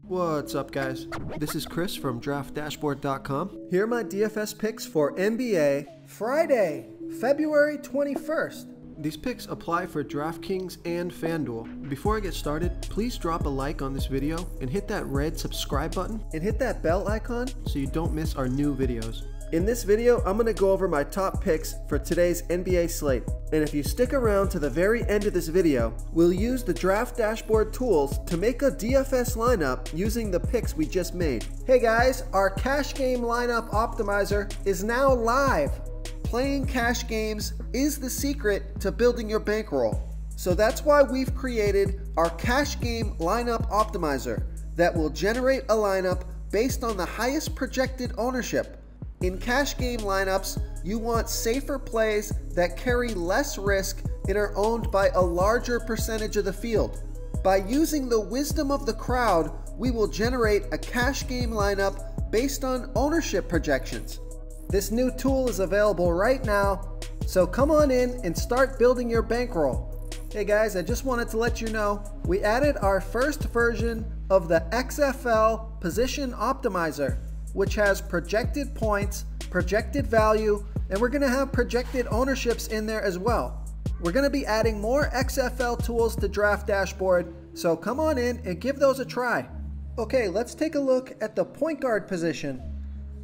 What's up, guys? This is Chris from DraftDashboard.com. Here are my DFS picks for NBA Friday, February 21st. These picks apply for DraftKings and FanDuel. Before I get started, please drop a like on this video and hit that red subscribe button and hit that bell icon so you don't miss our new videos. In this video, I'm going to go over my top picks for today's NBA slate. And if you stick around to the very end of this video, we'll use the Draft Dashboard tools to make a DFS lineup using the picks we just made. Hey guys, our cash game lineup optimizer is now live. Playing cash games is the secret to building your bankroll. So that's why we've created our cash game lineup optimizer that will generate a lineup based on the highest projected ownership. In cash game lineups, you want safer plays that carry less risk and are owned by a larger percentage of the field. By using the wisdom of the crowd, we will generate a cash game lineup based on ownership projections. This new tool is available right now, so come on in and start building your bankroll. Hey guys, I just wanted to let you know, we added our first version of the XFL Position Optimizer, which has projected points, projected value, and we're going to have projected ownerships in there as well. We're going to be adding more XFL tools to Draft Dashboard, so come on in and give those a try. Okay, let's take a look at the point guard position.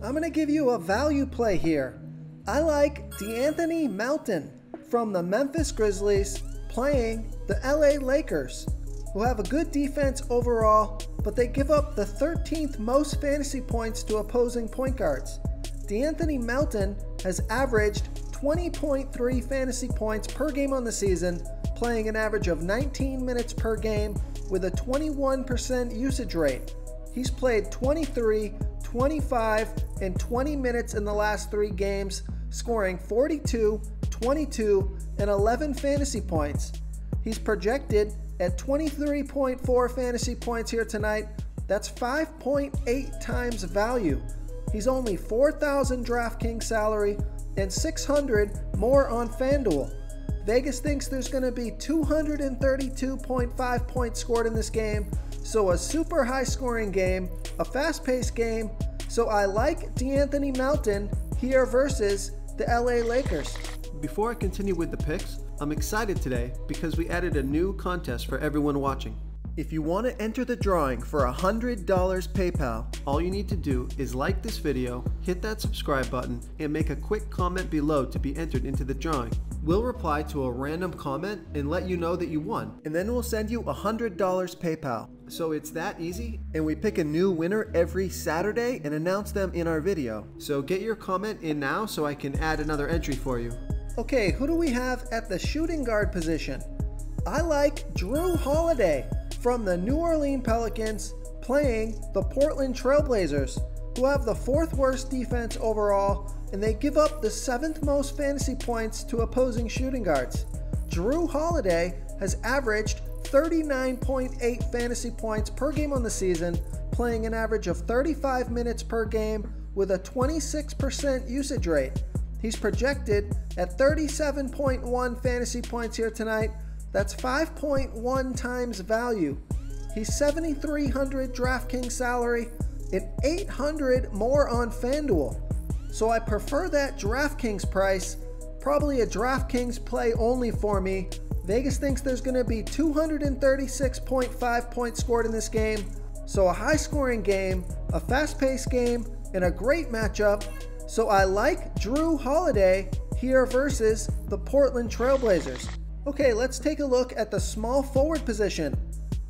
I'm going to give you a value play here. I like DeAnthony Melton from the Memphis Grizzlies playing the LA Lakers, who have a good defense overall, but they give up the 13th most fantasy points to opposing point guards. DeAnthony Melton has averaged 20.3 fantasy points per game on the season, playing an average of 19 minutes per game with a 21% usage rate. He's played 23, 25, and 20 minutes in the last 3 games, scoring 42, 22, and 11 fantasy points. He's projected at 23.4 fantasy points here tonight. That's 5.8 times value. He's only 4,000 DraftKings salary and 600 more on FanDuel. Vegas thinks there's going to be 232.5 points scored in this game, so a super high scoring game, a fast-paced game. So I like DeAnthony Melton here versus the LA Lakers. Before I continue with the picks, I'm excited today because we added a new contest for everyone watching. If you want to enter the drawing for $100 PayPal, all you need to do is like this video, hit that subscribe button, and make a quick comment below to be entered into the drawing. We'll reply to a random comment and let you know that you won, and then we'll send you $100 PayPal. So it's that easy, and we pick a new winner every Saturday and announce them in our video. So get your comment in now so I can add another entry for you. Okay, who do we have at the shooting guard position? I like Jrue Holiday from the New Orleans Pelicans playing the Portland Trailblazers, who have the 4th worst defense overall, and they give up the 7th most fantasy points to opposing shooting guards. Jrue Holiday has averaged 39.8 fantasy points per game on the season, playing an average of 35 minutes per game with a 26% usage rate. He's projected at 37.1 fantasy points here tonight. That's 5.1 times value. He's 7,300 DraftKings salary and 800 more on FanDuel. So I prefer that DraftKings price, probably a DraftKings play only for me. Vegas thinks there's going to be 236.5 points scored in this game. So a high scoring game, a fast paced game, and a great matchup. So I like Jrue Holiday here versus the Portland Trailblazers. Okay, let's take a look at the small forward position.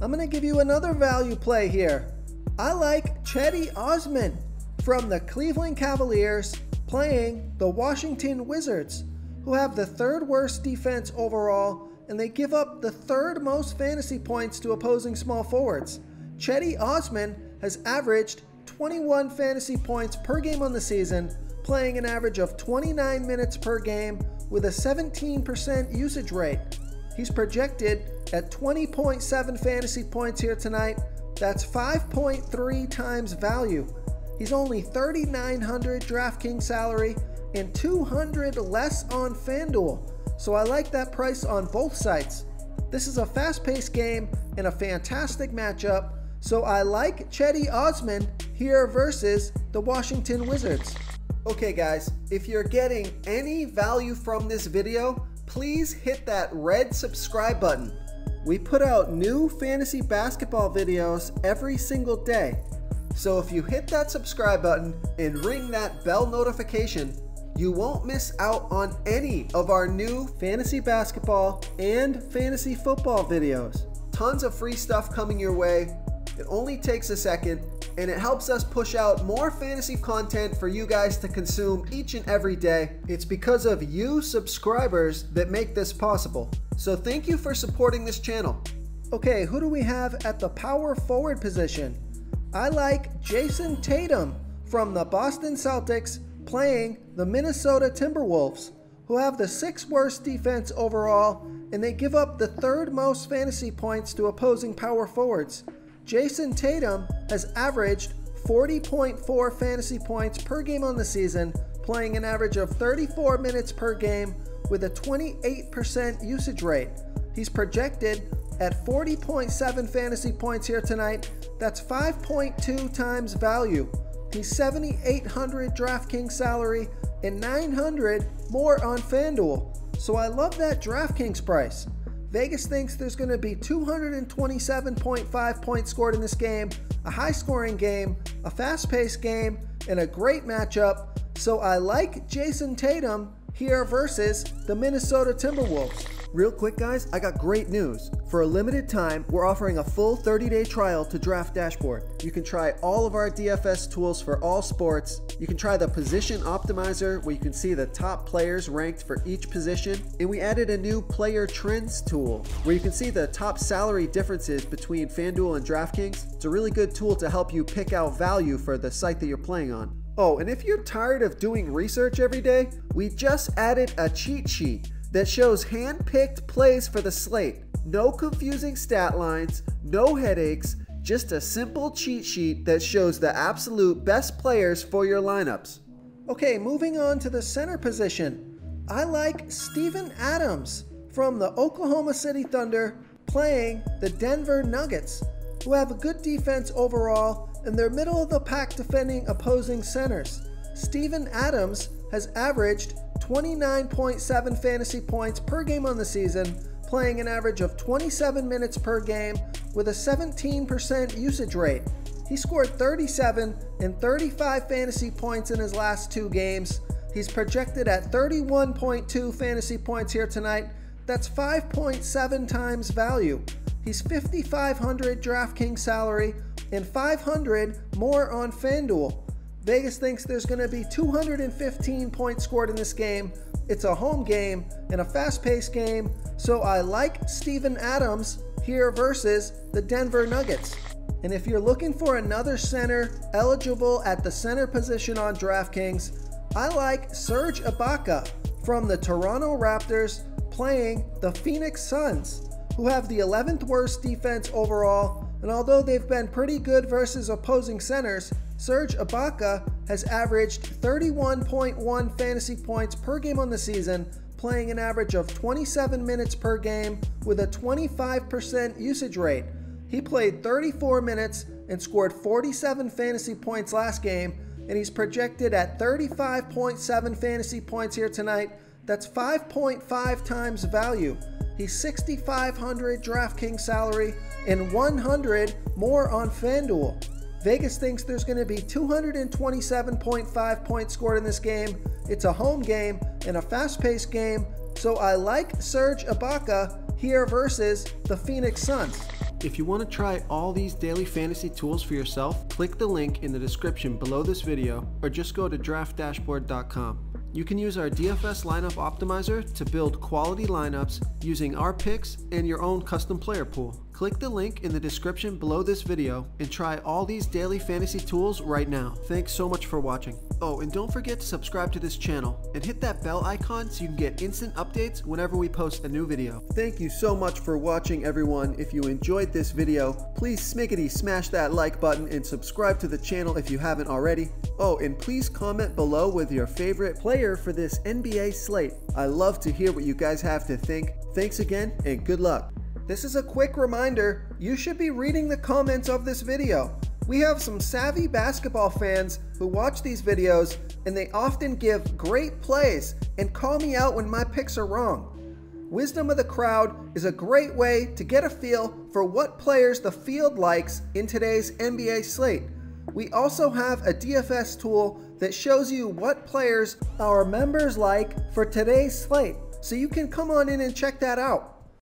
I'm going to give you another value play here. I like Cedi Osman from the Cleveland Cavaliers playing the Washington Wizards, who have the 3rd worst defense overall, and they give up the 3rd most fantasy points to opposing small forwards. Cedi Osman has averaged 21 fantasy points per game on the season, playing an average of 29 minutes per game with a 17% usage rate. He's projected at 20.7 fantasy points here tonight. That's 5.3 times value. He's only 3,900 DraftKings salary and 200 less on FanDuel. So I like that price on both sites. This is a fast-paced game and a fantastic matchup. so I like Cedi Osman here versus the Washington Wizards. Okay guys, if you're getting any value from this video, please hit that red subscribe button. We put out new fantasy basketball videos every single day. So if you hit that subscribe button and ring that bell notification, you won't miss out on any of our new fantasy basketball and fantasy football videos. Tons of free stuff coming your way. It only takes a second, and it helps us push out more fantasy content for you guys to consume each and every day. It's because of you subscribers that make this possible. So thank you for supporting this channel. Okay, who do we have at the power forward position? I like Jason Tatum from the Boston Celtics playing the Minnesota Timberwolves, who have the 6th worst defense overall, and they give up the 3rd most fantasy points to opposing power forwards. Jason Tatum has averaged 40.4 fantasy points per game on the season, playing an average of 34 minutes per game with a 28% usage rate. He's projected at 40.7 fantasy points here tonight. That's 5.2 times value. He's $7,800 DraftKings salary and $900 more on FanDuel. So I love that DraftKings price. Vegas thinks there's going to be 227.5 points scored in this game, a high-scoring game, a fast-paced game, and a great matchup. So I like Jason Tatum here versus the Minnesota Timberwolves. Real quick guys, I got great news. For a limited time, we're offering a full 30-day trial to Draft Dashboard. You can try all of our DFS tools for all sports. You can try the position optimizer where you can see the top players ranked for each position. And we added a new player trends tool where you can see the top salary differences between FanDuel and DraftKings. It's a really good tool to help you pick out value for the site that you're playing on. Oh, and if you're tired of doing research every day, we just added a cheat sheet that shows hand-picked plays for the slate. No confusing stat lines, no headaches, just a simple cheat sheet that shows the absolute best players for your lineups. Okay, moving on to the center position. I like Steven Adams from the Oklahoma City Thunder playing the Denver Nuggets, who have a good defense overall and they're middle of the pack defending opposing centers. Steven Adams has averaged 29.7 fantasy points per game on the season, playing an average of 27 minutes per game with a 17% usage rate. He scored 37 and 35 fantasy points in his last 2 games. He's projected at 31.2 fantasy points here tonight. That's 5.7 times value. He's $5,500 DraftKings salary and $500 more on FanDuel. Vegas thinks there's going to be 215 points scored in this game. It's a home game and a fast-paced game, so I like Steven Adams here versus the Denver Nuggets. And if you're looking for another center eligible at the center position on DraftKings, I like Serge Ibaka from the Toronto Raptors playing the Phoenix Suns, who have the 11th worst defense overall, and although they've been pretty good versus opposing centers, Serge Ibaka has averaged 31.1 fantasy points per game on the season, playing an average of 27 minutes per game with a 25% usage rate. He played 34 minutes and scored 47 fantasy points last game, and he's projected at 35.7 fantasy points here tonight. That's 5.5 times value. He's $6,500 DraftKings salary and $100 more on FanDuel. Vegas thinks there's going to be 227.5 points scored in this game. It's a home game and a fast-paced game, so I like Serge Ibaka here versus the Phoenix Suns. If you want to try all these daily fantasy tools for yourself, click the link in the description below this video or just go to draftdashboard.com. You can use our DFS lineup optimizer to build quality lineups using our picks and your own custom player pool. Click the link in the description below this video and try all these daily fantasy tools right now. Thanks so much for watching. Oh, and don't forget to subscribe to this channel and hit that bell icon so you can get instant updates whenever we post a new video. Thank you so much for watching, everyone. If you enjoyed this video, please smiggity smash that like button and subscribe to the channel if you haven't already. Oh, and please comment below with your favorite player for this NBA slate. I love to hear what you guys have to think. Thanks again and good luck. This is a quick reminder, you should be reading the comments of this video. We have some savvy basketball fans who watch these videos and they often give great plays and call me out when my picks are wrong. Wisdom of the crowd is a great way to get a feel for what players the field likes in today's NBA slate. We also have a DFS tool that shows you what players our members like for today's slate, so you can come on in and check that out.